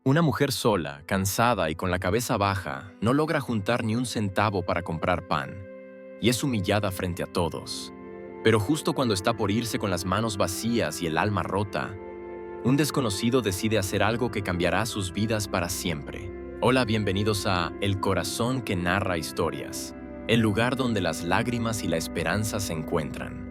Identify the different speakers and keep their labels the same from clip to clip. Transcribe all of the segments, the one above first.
Speaker 1: Una mujer sola, cansada y con la cabeza baja, no logra juntar ni un centavo para comprar pan, y es humillada frente a todos. Pero justo cuando está por irse con las manos vacías y el alma rota, un desconocido decide hacer algo que cambiará sus vidas para siempre. Hola, bienvenidos a El Corazón que narra historias, el lugar donde las lágrimas y la esperanza se encuentran.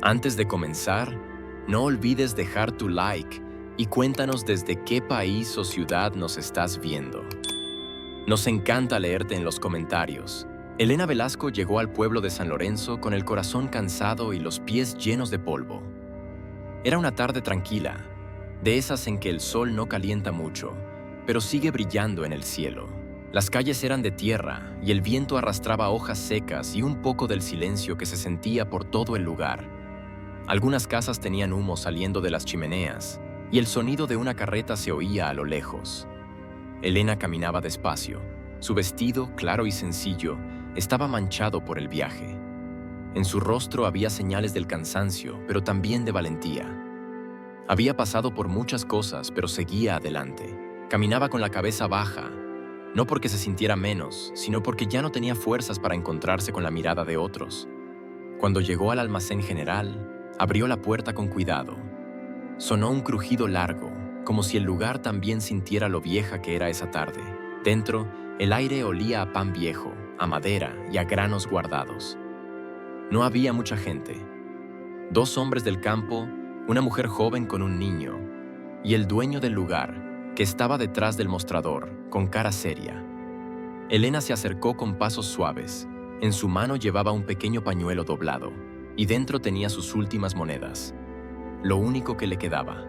Speaker 1: Antes de comenzar, no olvides dejar tu like y cuéntanos desde qué país o ciudad nos estás viendo. Nos encanta leerte en los comentarios. Elena Velasco llegó al pueblo de San Lorenzo con el corazón cansado y los pies llenos de polvo. Era una tarde tranquila, de esas en que el sol no calienta mucho, pero sigue brillando en el cielo. Las calles eran de tierra y el viento arrastraba hojas secas y un poco del silencio que se sentía por todo el lugar. Algunas casas tenían humo saliendo de las chimeneas y el sonido de una carreta se oía a lo lejos. Elena caminaba despacio. Su vestido, claro y sencillo, estaba manchado por el viaje. En su rostro había señales del cansancio, pero también de valentía. Había pasado por muchas cosas, pero seguía adelante. Caminaba con la cabeza baja, no porque se sintiera menos, sino porque ya no tenía fuerzas para encontrarse con la mirada de otros. Cuando llegó al almacén general, abrió la puerta con cuidado. Sonó un crujido largo, como si el lugar también sintiera lo vieja que era esa tarde. Dentro, el aire olía a pan viejo, a madera y a granos guardados. No había mucha gente. 2 hombres del campo, una mujer joven con un niño, y el dueño del lugar, que estaba detrás del mostrador, con cara seria. Elena se acercó con pasos suaves. En su mano llevaba un pequeño pañuelo doblado, y dentro tenía sus últimas monedas. Lo único que le quedaba.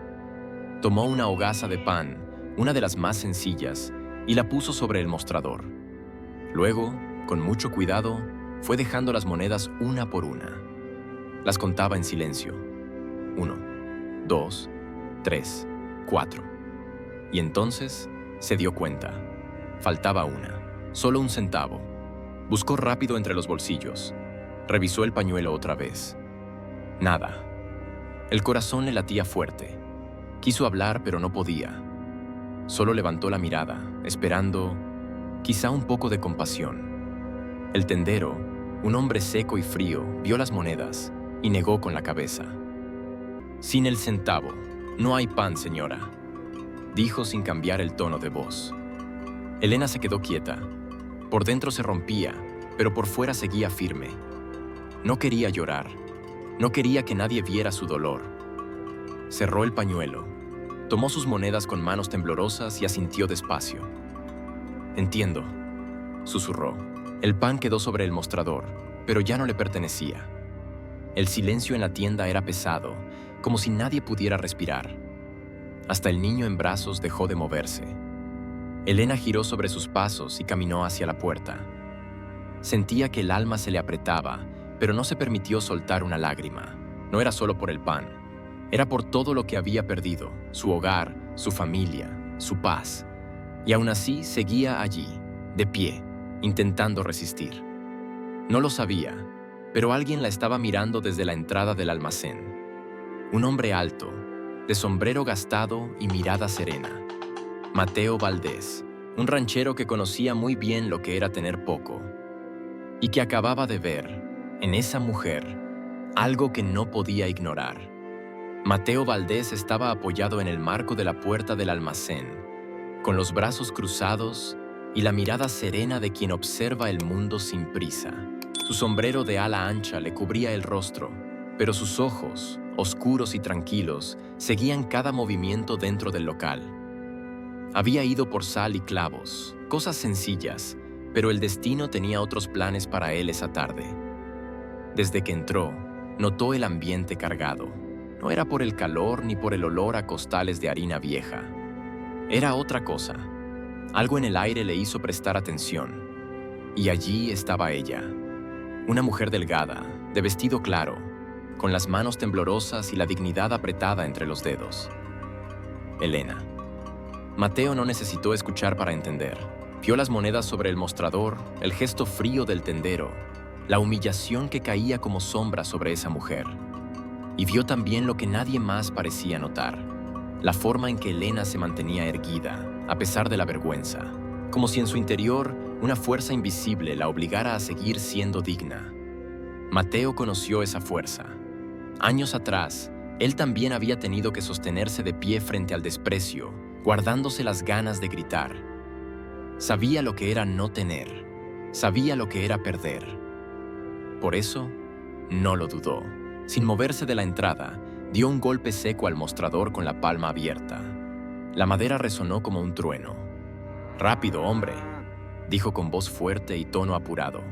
Speaker 1: Tomó una hogaza de pan, una de las más sencillas, y la puso sobre el mostrador. Luego, con mucho cuidado, fue dejando las monedas una por una. Las contaba en silencio. 1, 2, 3, 4. Y entonces se dio cuenta. Faltaba una, solo un centavo. Buscó rápido entre los bolsillos. Revisó el pañuelo otra vez. Nada. El corazón le latía fuerte. Quiso hablar, pero no podía. Solo levantó la mirada, esperando, quizá un poco de compasión. El tendero, un hombre seco y frío, vio las monedas y negó con la cabeza. «Sin el centavo, no hay pan, señora», dijo sin cambiar el tono de voz. Elena se quedó quieta. Por dentro se rompía, pero por fuera seguía firme. No quería llorar. No quería que nadie viera su dolor. Cerró el pañuelo, tomó sus monedas con manos temblorosas y asintió despacio. «Entiendo», susurró. El pan quedó sobre el mostrador, pero ya no le pertenecía. El silencio en la tienda era pesado, como si nadie pudiera respirar. Hasta el niño en brazos dejó de moverse. Elena giró sobre sus pasos y caminó hacia la puerta. Sentía que el alma se le apretaba, pero no se permitió soltar una lágrima. No era solo por el pan. Era por todo lo que había perdido, su hogar, su familia, su paz. Y aún así seguía allí, de pie, intentando resistir. No lo sabía, pero alguien la estaba mirando desde la entrada del almacén. Un hombre alto, de sombrero gastado y mirada serena. Mateo Valdés, un ranchero que conocía muy bien lo que era tener poco, y que acababa de ver, en esa mujer, algo que no podía ignorar. Mateo Valdés estaba apoyado en el marco de la puerta del almacén, con los brazos cruzados y la mirada serena de quien observa el mundo sin prisa. Su sombrero de ala ancha le cubría el rostro, pero sus ojos, oscuros y tranquilos, seguían cada movimiento dentro del local. Había ido por sal y clavos, cosas sencillas, pero el destino tenía otros planes para él esa tarde. Desde que entró, notó el ambiente cargado. No era por el calor ni por el olor a costales de harina vieja. Era otra cosa. Algo en el aire le hizo prestar atención. Y allí estaba ella. Una mujer delgada, de vestido claro, con las manos temblorosas y la dignidad apretada entre los dedos. Elena. Mateo no necesitó escuchar para entender. Vio las monedas sobre el mostrador, el gesto frío del tendero, la humillación que caía como sombra sobre esa mujer. Y vio también lo que nadie más parecía notar, la forma en que Elena se mantenía erguida, a pesar de la vergüenza, como si en su interior una fuerza invisible la obligara a seguir siendo digna. Mateo conoció esa fuerza. Años atrás, él también había tenido que sostenerse de pie frente al desprecio, guardándose las ganas de gritar. Sabía lo que era no tener, sabía lo que era perder. Por eso, no lo dudó. Sin moverse de la entrada, dio un golpe seco al mostrador con la palma abierta. La madera resonó como un trueno. «Rápido, hombre», dijo con voz fuerte y tono apurado.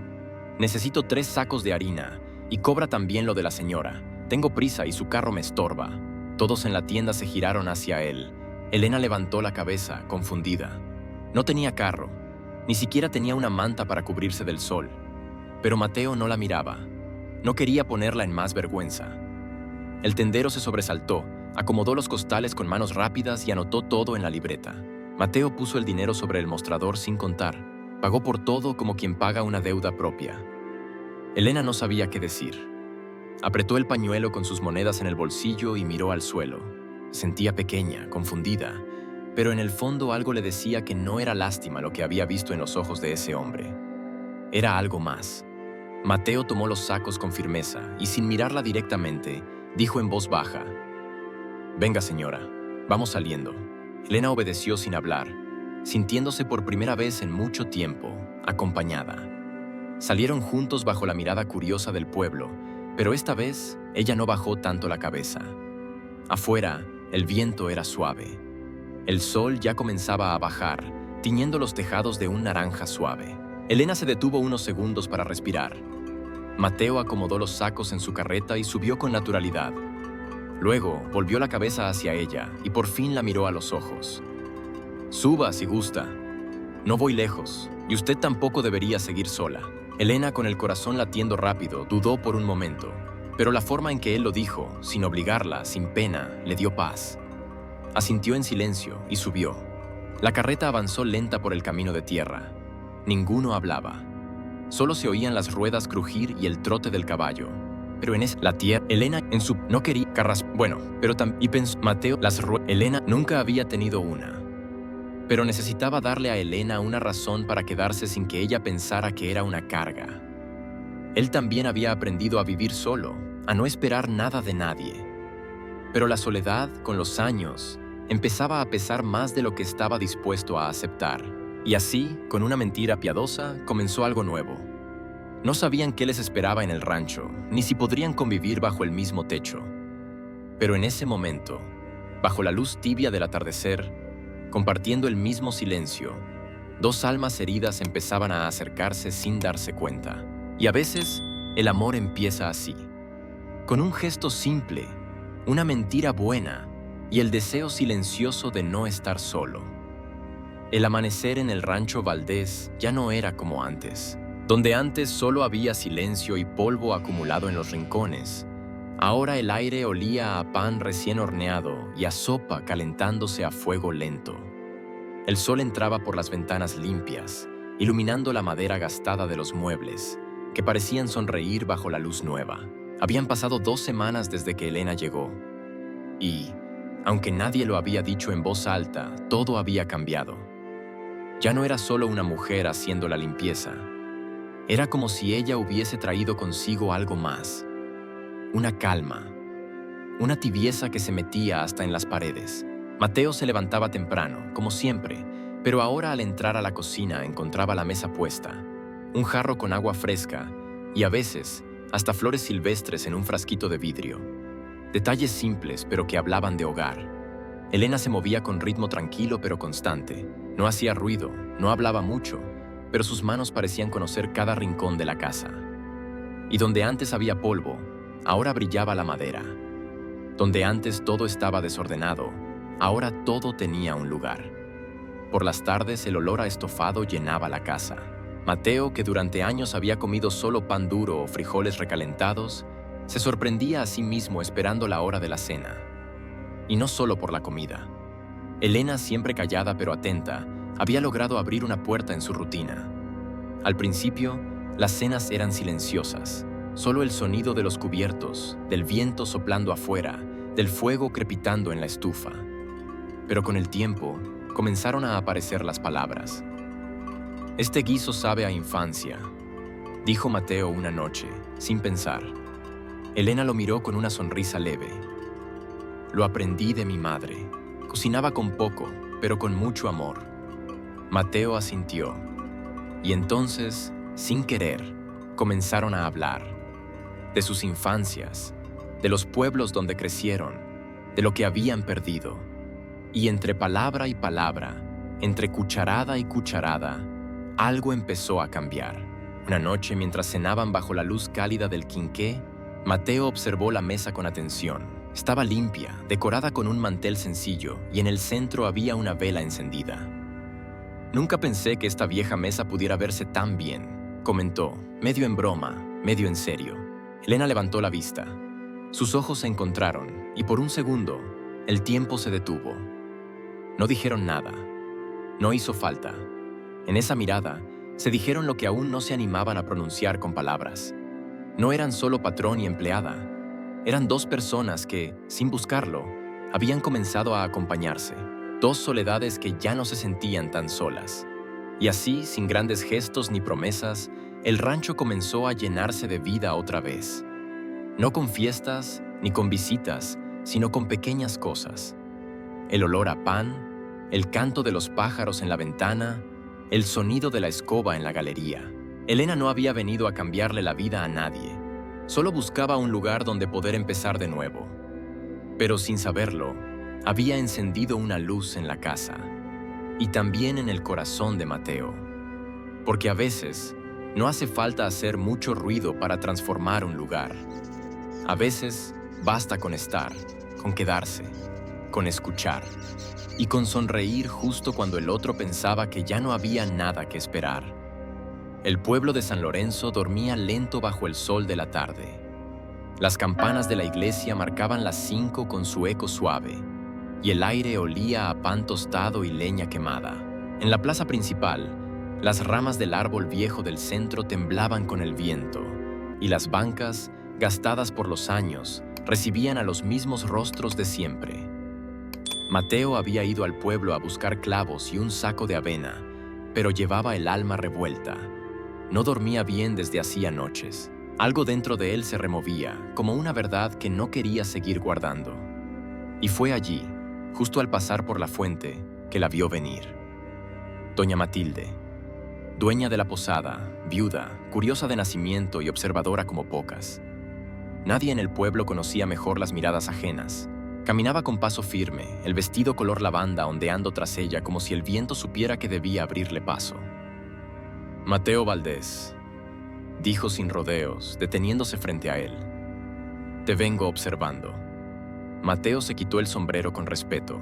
Speaker 1: «Necesito 3 sacos de harina, y cobra también lo de la señora. Tengo prisa y su carro me estorba». Todos en la tienda se giraron hacia él. Elena levantó la cabeza, confundida. No tenía carro, ni siquiera tenía una manta para cubrirse del sol. Pero Mateo no la miraba. No quería ponerla en más vergüenza. El tendero se sobresaltó, acomodó los costales con manos rápidas y anotó todo en la libreta. Mateo puso el dinero sobre el mostrador sin contar. Pagó por todo como quien paga una deuda propia. Elena no sabía qué decir. Apretó el pañuelo con sus monedas en el bolsillo y miró al suelo. Sentía pequeña, confundida, pero en el fondo algo le decía que no era lástima lo que había visto en los ojos de ese hombre. Era algo más. Mateo tomó los sacos con firmeza y, sin mirarla directamente, dijo en voz baja: «Venga, señora, vamos saliendo». Elena obedeció sin hablar, sintiéndose por primera vez en mucho tiempo acompañada. Salieron juntos bajo la mirada curiosa del pueblo, pero esta vez ella no bajó tanto la cabeza. Afuera, el viento era suave. El sol ya comenzaba a bajar, tiñendo los tejados de un naranja suave. Elena se detuvo unos segundos para respirar. Mateo acomodó los sacos en su carreta y subió con naturalidad. Luego volvió la cabeza hacia ella y por fin la miró a los ojos. «Suba si gusta. No voy lejos, y usted tampoco debería seguir sola». Elena, con el corazón latiendo rápido, dudó por un momento, pero la forma en que él lo dijo, sin obligarla, sin pena, le dio paz. Asintió en silencio y subió. La carreta avanzó lenta por el camino de tierra. Ninguno hablaba. Solo se oían las ruedas crujir y el trote del caballo. Pero en la tierra, Elena en su no quería pero también pensó Mateo Elena nunca había tenido una. Pero necesitaba darle a Elena una razón para quedarse sin que ella pensara que era una carga. Él también había aprendido a vivir solo, a no esperar nada de nadie. Pero la soledad, con los años, empezaba a pesar más de lo que estaba dispuesto a aceptar. Y así, con una mentira piadosa, comenzó algo nuevo. No sabían qué les esperaba en el rancho, ni si podrían convivir bajo el mismo techo. Pero en ese momento, bajo la luz tibia del atardecer, compartiendo el mismo silencio, 2 almas heridas empezaban a acercarse sin darse cuenta. Y a veces, el amor empieza así, con un gesto simple, una mentira buena y el deseo silencioso de no estar solo. El amanecer en el rancho Valdés ya no era como antes, donde antes solo había silencio y polvo acumulado en los rincones. Ahora el aire olía a pan recién horneado y a sopa calentándose a fuego lento. El sol entraba por las ventanas limpias, iluminando la madera gastada de los muebles, que parecían sonreír bajo la luz nueva. Habían pasado 2 semanas desde que Elena llegó. Y, aunque nadie lo había dicho en voz alta, todo había cambiado. Ya no era solo una mujer haciendo la limpieza. Era como si ella hubiese traído consigo algo más. Una calma, una tibieza que se metía hasta en las paredes. Mateo se levantaba temprano, como siempre, pero ahora al entrar a la cocina encontraba la mesa puesta, un jarro con agua fresca y a veces hasta flores silvestres en un frasquito de vidrio. Detalles simples pero que hablaban de hogar. Elena se movía con ritmo tranquilo pero constante. No hacía ruido, no hablaba mucho, pero sus manos parecían conocer cada rincón de la casa. Y donde antes había polvo, ahora brillaba la madera. Donde antes todo estaba desordenado, ahora todo tenía un lugar. Por las tardes el olor a estofado llenaba la casa. Mateo, que durante años había comido solo pan duro o frijoles recalentados, se sorprendía a sí mismo esperando la hora de la cena. Y no solo por la comida. Elena, siempre callada pero atenta, había logrado abrir una puerta en su rutina. Al principio, las cenas eran silenciosas. Solo el sonido de los cubiertos, del viento soplando afuera, del fuego crepitando en la estufa. Pero con el tiempo, comenzaron a aparecer las palabras. «Este guiso sabe a infancia», dijo Mateo una noche, sin pensar. Elena lo miró con una sonrisa leve. «Lo aprendí de mi madre. Cocinaba con poco, pero con mucho amor». Mateo asintió. Y entonces, sin querer, comenzaron a hablar. De sus infancias, de los pueblos donde crecieron, de lo que habían perdido. Y entre palabra y palabra, entre cucharada y cucharada, algo empezó a cambiar. Una noche, mientras cenaban bajo la luz cálida del quinqué, Mateo observó la mesa con atención. Estaba limpia, decorada con un mantel sencillo, y en el centro había una vela encendida. «Nunca pensé que esta vieja mesa pudiera verse tan bien», comentó, medio en broma, medio en serio. Elena levantó la vista. Sus ojos se encontraron, y por un segundo, el tiempo se detuvo. No dijeron nada. No hizo falta. En esa mirada, se dijeron lo que aún no se animaban a pronunciar con palabras. No eran solo patrón y empleada. Eran dos personas que, sin buscarlo, habían comenzado a acompañarse. Dos soledades que ya no se sentían tan solas. Y así, sin grandes gestos ni promesas, el rancho comenzó a llenarse de vida otra vez. No con fiestas ni con visitas, sino con pequeñas cosas. El olor a pan, el canto de los pájaros en la ventana, el sonido de la escoba en la galería. Elena no había venido a cambiarle la vida a nadie. Solo buscaba un lugar donde poder empezar de nuevo. Pero sin saberlo, había encendido una luz en la casa. Y también en el corazón de Mateo. Porque a veces, no hace falta hacer mucho ruido para transformar un lugar. A veces, basta con estar, con quedarse, con escuchar y con sonreír justo cuando el otro pensaba que ya no había nada que esperar. El pueblo de San Lorenzo dormía lento bajo el sol de la tarde. Las campanas de la iglesia marcaban las 5 con su eco suave, y el aire olía a pan tostado y leña quemada. En la plaza principal, las ramas del árbol viejo del centro temblaban con el viento, y las bancas, gastadas por los años, recibían a los mismos rostros de siempre. Mateo había ido al pueblo a buscar clavos y un saco de avena, pero llevaba el alma revuelta. No dormía bien desde hacía noches. Algo dentro de él se removía, como una verdad que no quería seguir guardando. Y fue allí, justo al pasar por la fuente, que la vio venir. Doña Matilde, dueña de la posada, viuda, curiosa de nacimiento y observadora como pocas. Nadie en el pueblo conocía mejor las miradas ajenas. Caminaba con paso firme, el vestido color lavanda ondeando tras ella como si el viento supiera que debía abrirle paso. «Mateo Valdés», dijo sin rodeos, deteniéndose frente a él. «Te vengo observando». Mateo se quitó el sombrero con respeto.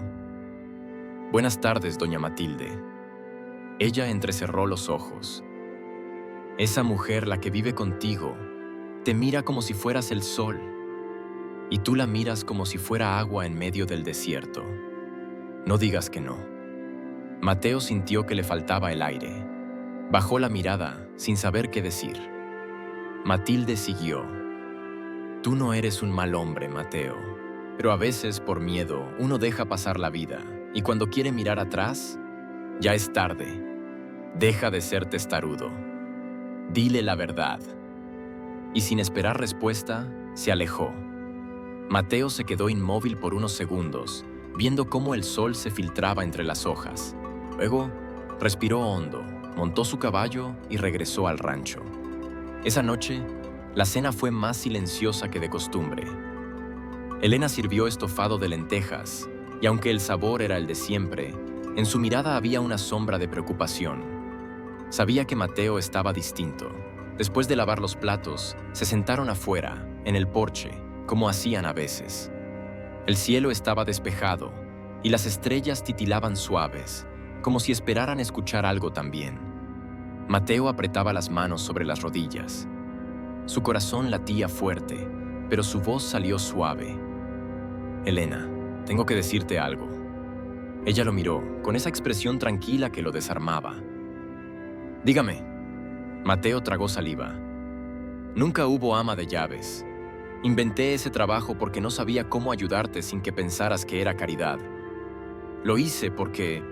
Speaker 1: «Buenas tardes, doña Matilde». Ella entrecerró los ojos. «Esa mujer, la que vive contigo, te mira como si fueras el sol, y tú la miras como si fuera agua en medio del desierto. No digas que no». Mateo sintió que le faltaba el aire. Bajó la mirada, sin saber qué decir. Matilde siguió. «Tú no eres un mal hombre, Mateo, pero a veces, por miedo, uno deja pasar la vida, y cuando quiere mirar atrás, ya es tarde. Deja de ser testarudo. Dile la verdad». Y sin esperar respuesta, se alejó. Mateo se quedó inmóvil por unos segundos, viendo cómo el sol se filtraba entre las hojas. Luego, respiró hondo, montó su caballo y regresó al rancho. Esa noche, la cena fue más silenciosa que de costumbre. Elena sirvió estofado de lentejas, y aunque el sabor era el de siempre, en su mirada había una sombra de preocupación. Sabía que Mateo estaba distinto. Después de lavar los platos, se sentaron afuera, en el porche, como hacían a veces. El cielo estaba despejado, y las estrellas titilaban suaves, como si esperaran escuchar algo también. Mateo apretaba las manos sobre las rodillas. Su corazón latía fuerte, pero su voz salió suave. «Elena, tengo que decirte algo». Ella lo miró, con esa expresión tranquila que lo desarmaba. «Dígame». Mateo tragó saliva. «Nunca hubo ama de llaves. Inventé ese trabajo porque no sabía cómo ayudarte sin que pensaras que era caridad. Lo hice porque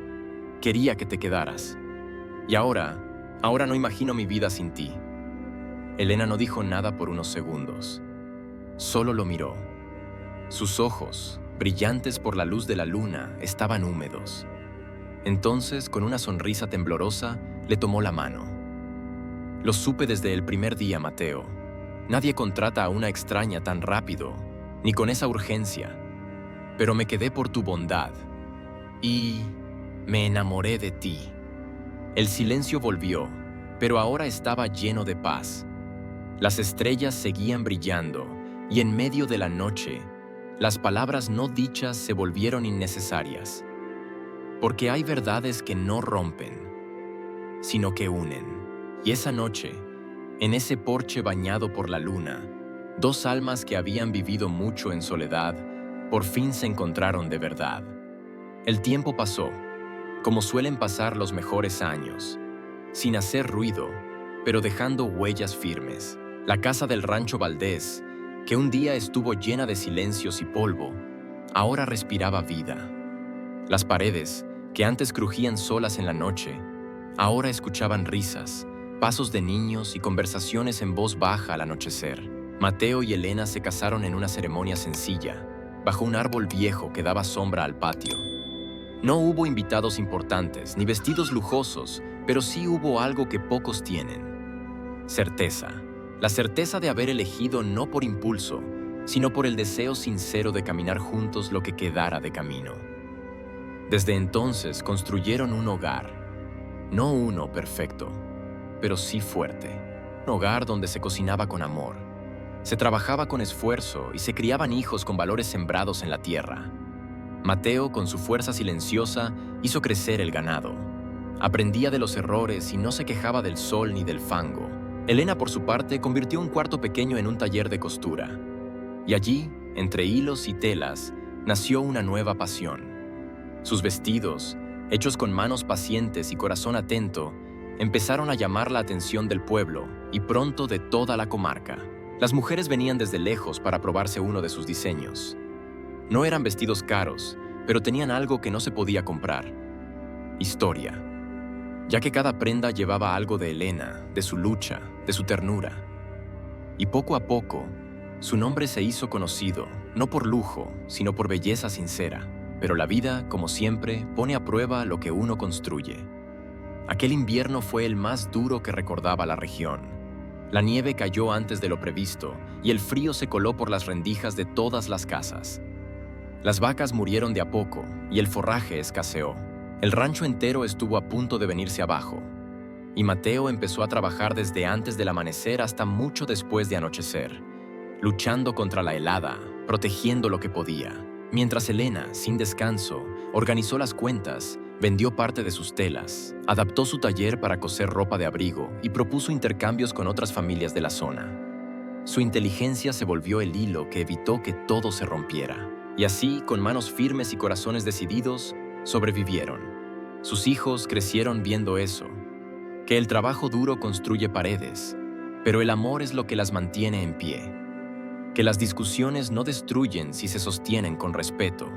Speaker 1: Quería que te quedaras. Y ahora no imagino mi vida sin ti. Elena no dijo nada por unos segundos. Solo lo miró. Sus ojos, brillantes por la luz de la luna, estaban húmedos. Entonces, con una sonrisa temblorosa, le tomó la mano. Lo supe desde el primer día, Mateo. Nadie contrata a una extraña tan rápido, ni con esa urgencia. Pero me quedé por tu bondad. Y me enamoré de ti. El silencio volvió, pero ahora estaba lleno de paz. Las estrellas seguían brillando, y en medio de la noche, las palabras no dichas se volvieron innecesarias. Porque hay verdades que no rompen, sino que unen. Y esa noche, en ese porche bañado por la luna, dos almas que habían vivido mucho en soledad, por fin se encontraron de verdad. El tiempo pasó, como suelen pasar los mejores años, sin hacer ruido, pero dejando huellas firmes. La casa del rancho Valdés, que un día estuvo llena de silencios y polvo, ahora respiraba vida. Las paredes, que antes crujían solas en la noche, ahora escuchaban risas, pasos de niños y conversaciones en voz baja al anochecer. Mateo y Elena se casaron en una ceremonia sencilla, bajo un árbol viejo que daba sombra al patio. No hubo invitados importantes ni vestidos lujosos, pero sí hubo algo que pocos tienen: certeza. La certeza de haber elegido no por impulso, sino por el deseo sincero de caminar juntos lo que quedara de camino. Desde entonces construyeron un hogar, no uno perfecto, pero sí fuerte. Un hogar donde se cocinaba con amor, se trabajaba con esfuerzo y se criaban hijos con valores sembrados en la tierra. Mateo, con su fuerza silenciosa, hizo crecer el ganado. Aprendía de los errores y no se quejaba del sol ni del fango. Elena, por su parte, convirtió un cuarto pequeño en un taller de costura. Y allí, entre hilos y telas, nació una nueva pasión. Sus vestidos, hechos con manos pacientes y corazón atento, empezaron a llamar la atención del pueblo y pronto de toda la comarca. Las mujeres venían desde lejos para probarse uno de sus diseños. No eran vestidos caros, pero tenían algo que no se podía comprar: historia. Ya que cada prenda llevaba algo de Elena, de su lucha, de su ternura. Y poco a poco, su nombre se hizo conocido, no por lujo, sino por belleza sincera. Pero la vida, como siempre, pone a prueba lo que uno construye. Aquel invierno fue el más duro que recordaba la región. La nieve cayó antes de lo previsto y el frío se coló por las rendijas de todas las casas. Las vacas murieron de a poco y el forraje escaseó. El rancho entero estuvo a punto de venirse abajo, y Mateo empezó a trabajar desde antes del amanecer hasta mucho después de anochecer, luchando contra la helada, protegiendo lo que podía. Mientras Elena, sin descanso, organizó las cuentas, vendió parte de sus telas, adaptó su taller para coser ropa de abrigo y propuso intercambios con otras familias de la zona. Su inteligencia se volvió el hilo que evitó que todo se rompiera. Y así, con manos firmes y corazones decididos, sobrevivieron. Sus hijos crecieron viendo eso, que el trabajo duro construye paredes, pero el amor es lo que las mantiene en pie, que las discusiones no destruyen si se sostienen con respeto,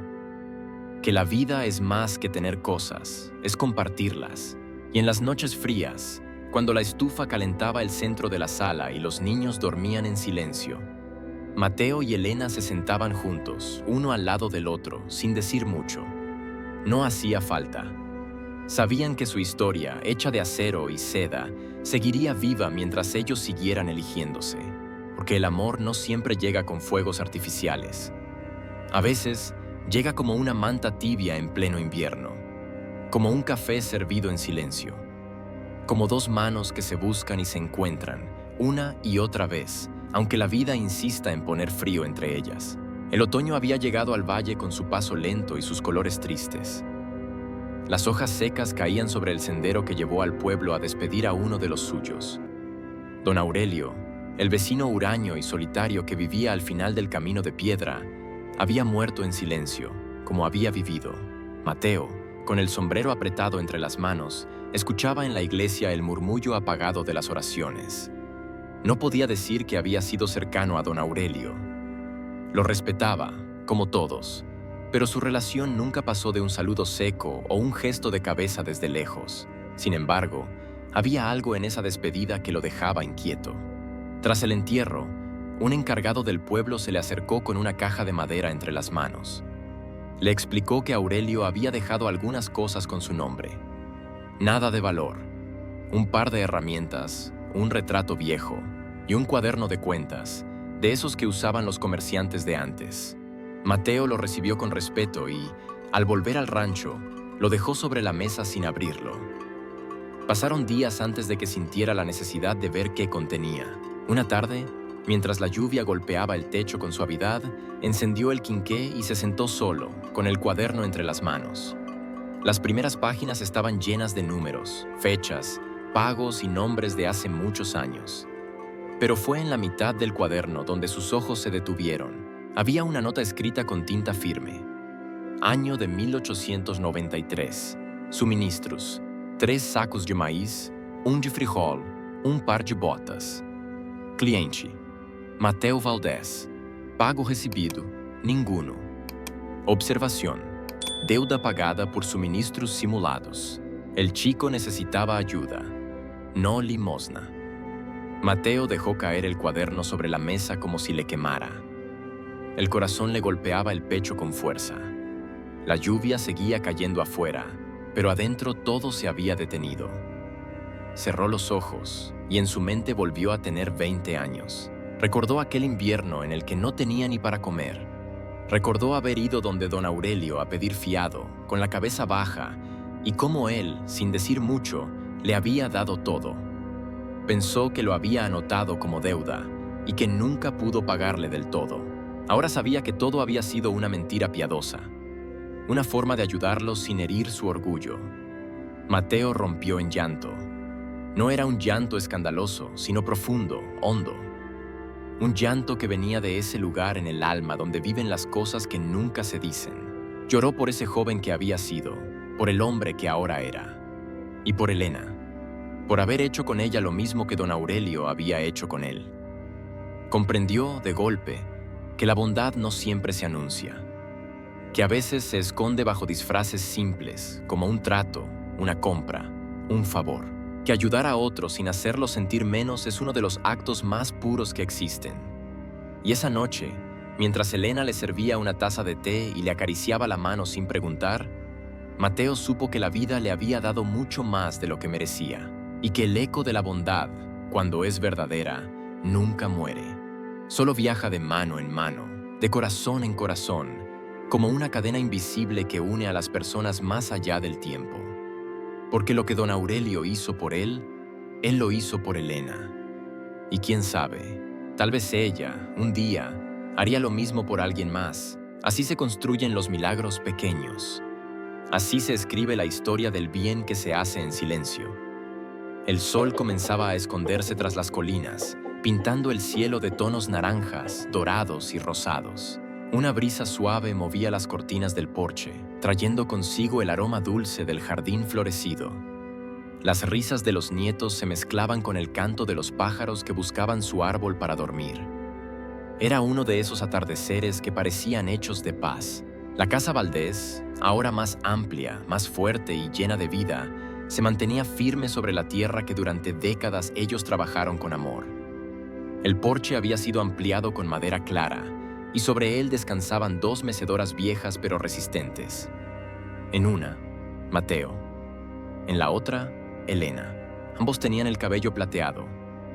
Speaker 1: que la vida es más que tener cosas, es compartirlas. Y en las noches frías, cuando la estufa calentaba el centro de la sala y los niños dormían en silencio, Mateo y Elena se sentaban juntos, uno al lado del otro, sin decir mucho. No hacía falta. Sabían que su historia, hecha de acero y seda, seguiría viva mientras ellos siguieran eligiéndose, porque el amor no siempre llega con fuegos artificiales. A veces, llega como una manta tibia en pleno invierno, como un café servido en silencio, como dos manos que se buscan y se encuentran, una y otra vez, aunque la vida insista en poner frío entre ellas. El otoño había llegado al valle con su paso lento y sus colores tristes. Las hojas secas caían sobre el sendero que llevó al pueblo a despedir a uno de los suyos. Don Aurelio, el vecino huraño y solitario que vivía al final del camino de piedra, había muerto en silencio, como había vivido. Mateo, con el sombrero apretado entre las manos, escuchaba en la iglesia el murmullo apagado de las oraciones. No podía decir que había sido cercano a don Aurelio. Lo respetaba, como todos, pero su relación nunca pasó de un saludo seco o un gesto de cabeza desde lejos. Sin embargo, había algo en esa despedida que lo dejaba inquieto. Tras el entierro, un encargado del pueblo se le acercó con una caja de madera entre las manos. Le explicó que Aurelio había dejado algunas cosas con su nombre. Nada de valor. Un par de herramientas, un retrato viejo y un cuaderno de cuentas, de esos que usaban los comerciantes de antes. Mateo lo recibió con respeto y, al volver al rancho, lo dejó sobre la mesa sin abrirlo. Pasaron días antes de que sintiera la necesidad de ver qué contenía. Una tarde, mientras la lluvia golpeaba el techo con suavidad, encendió el quinqué y se sentó solo, con el cuaderno entre las manos. Las primeras páginas estaban llenas de números, fechas, pagos y nombres de hace muchos años. Pero fue en la mitad del cuaderno donde sus ojos se detuvieron. Había una nota escrita con tinta firme. Año de 1893. Suministros: 3 sacos de maíz, de frijol, par de botas. Cliente: Mateo Valdés. Pago recibido: ninguno. Observación: deuda pagada por suministros simulados. El chico necesitaba ayuda, no limosna. Mateo dejó caer el cuaderno sobre la mesa como si le quemara. El corazón le golpeaba el pecho con fuerza. La lluvia seguía cayendo afuera, pero adentro todo se había detenido. Cerró los ojos y en su mente volvió a tener 20 años. Recordó aquel invierno en el que no tenía ni para comer. Recordó haber ido donde don Aurelio a pedir fiado, con la cabeza baja, y cómo él, sin decir mucho, le había dado todo. Pensó que lo había anotado como deuda y que nunca pudo pagarle del todo. Ahora sabía que todo había sido una mentira piadosa, una forma de ayudarlo sin herir su orgullo. Mateo rompió en llanto. No era un llanto escandaloso, sino profundo, hondo. Un llanto que venía de ese lugar en el alma donde viven las cosas que nunca se dicen. Lloró por ese joven que había sido, por el hombre que ahora era, y por Elena, por haber hecho con ella lo mismo que don Aurelio había hecho con él. Comprendió, de golpe, que la bondad no siempre se anuncia, que a veces se esconde bajo disfraces simples, como un trato, una compra, un favor. Que ayudar a otros sin hacerlo sentir menos es uno de los actos más puros que existen. Y esa noche, mientras Elena le servía una taza de té y le acariciaba la mano sin preguntar, Mateo supo que la vida le había dado mucho más de lo que merecía, y que el eco de la bondad, cuando es verdadera, nunca muere. Solo viaja de mano en mano, de corazón en corazón, como una cadena invisible que une a las personas más allá del tiempo. Porque lo que don Aurelio hizo por él lo hizo por Elena. Y quién sabe, tal vez ella, un día, haría lo mismo por alguien más. Así se construyen los milagros pequeños. Así se escribe la historia del bien que se hace en silencio. El sol comenzaba a esconderse tras las colinas, pintando el cielo de tonos naranjas, dorados y rosados. Una brisa suave movía las cortinas del porche, trayendo consigo el aroma dulce del jardín florecido. Las risas de los nietos se mezclaban con el canto de los pájaros que buscaban su árbol para dormir. Era uno de esos atardeceres que parecían hechos de paz. La casa Valdés, ahora más amplia, más fuerte y llena de vida, se mantenía firme sobre la tierra que durante décadas ellos trabajaron con amor. El porche había sido ampliado con madera clara, y sobre él descansaban 2 mecedoras viejas pero resistentes. En una, Mateo. En la otra, Elena. Ambos tenían el cabello plateado,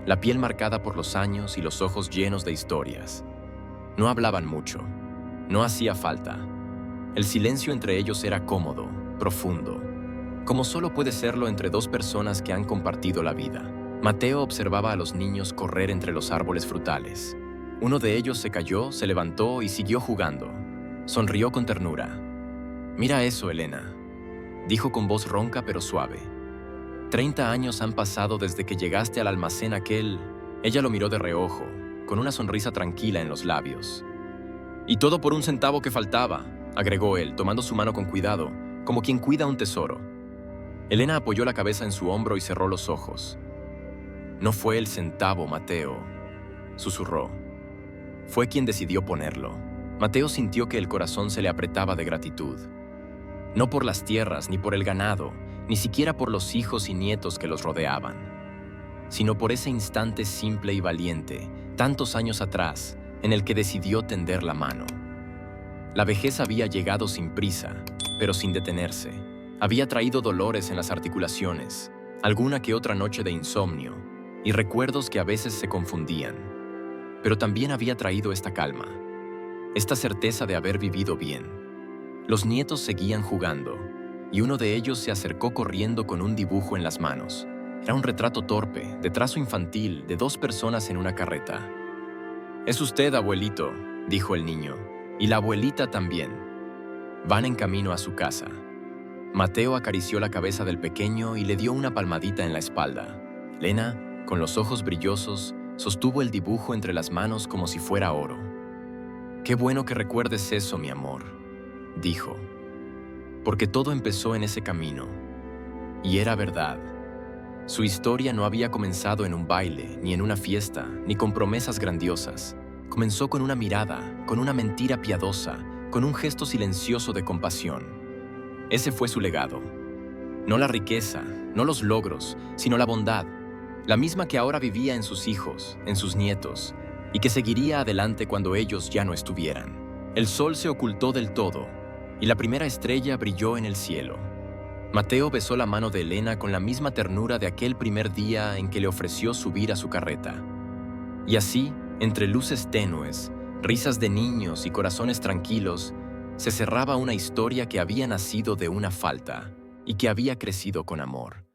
Speaker 1: la piel marcada por los años y los ojos llenos de historias. No hablaban mucho. No hacía falta. El silencio entre ellos era cómodo, profundo, como solo puede serlo entre 2 personas que han compartido la vida. Mateo observaba a los niños correr entre los árboles frutales. Uno de ellos se cayó, se levantó y siguió jugando. Sonrió con ternura. «Mira eso, Elena», dijo con voz ronca pero suave. 30 años han pasado desde que llegaste al almacén aquel. Ella lo miró de reojo, con una sonrisa tranquila en los labios. «Y todo por un centavo que faltaba», agregó él, tomando su mano con cuidado, como quien cuida un tesoro. Elena apoyó la cabeza en su hombro y cerró los ojos. «No fue el centavo, Mateo», susurró. «Fue quien decidió ponerlo». Mateo sintió que el corazón se le apretaba de gratitud. No por las tierras, ni por el ganado, ni siquiera por los hijos y nietos que los rodeaban, sino por ese instante simple y valiente, tantos años atrás, en el que decidió tender la mano. La vejez había llegado sin prisa, pero sin detenerse. Había traído dolores en las articulaciones, alguna que otra noche de insomnio, y recuerdos que a veces se confundían. Pero también había traído esta calma, esta certeza de haber vivido bien. Los nietos seguían jugando, y uno de ellos se acercó corriendo con un dibujo en las manos. Era un retrato torpe, de trazo infantil, de 2 personas en una carreta. «Es usted, abuelito», dijo el niño, «y la abuelita también». Van en camino a su casa. Mateo acarició la cabeza del pequeño y le dio una palmadita en la espalda. Lena, con los ojos brillosos, sostuvo el dibujo entre las manos como si fuera oro. «Qué bueno que recuerdes eso, mi amor», dijo, porque todo empezó en ese camino. Y era verdad. Su historia no había comenzado en un baile, ni en una fiesta, ni con promesas grandiosas. Comenzó con una mirada, con una mentira piadosa, con un gesto silencioso de compasión. Ese fue su legado. No la riqueza, no los logros, sino la bondad, la misma que ahora vivía en sus hijos, en sus nietos, y que seguiría adelante cuando ellos ya no estuvieran. El sol se ocultó del todo, y la primera estrella brilló en el cielo. Mateo besó la mano de Elena con la misma ternura de aquel primer día en que le ofreció subir a su carreta. Y así, entre luces tenues, risas de niños y corazones tranquilos, se cerraba una historia que había nacido de una falta y que había crecido con amor.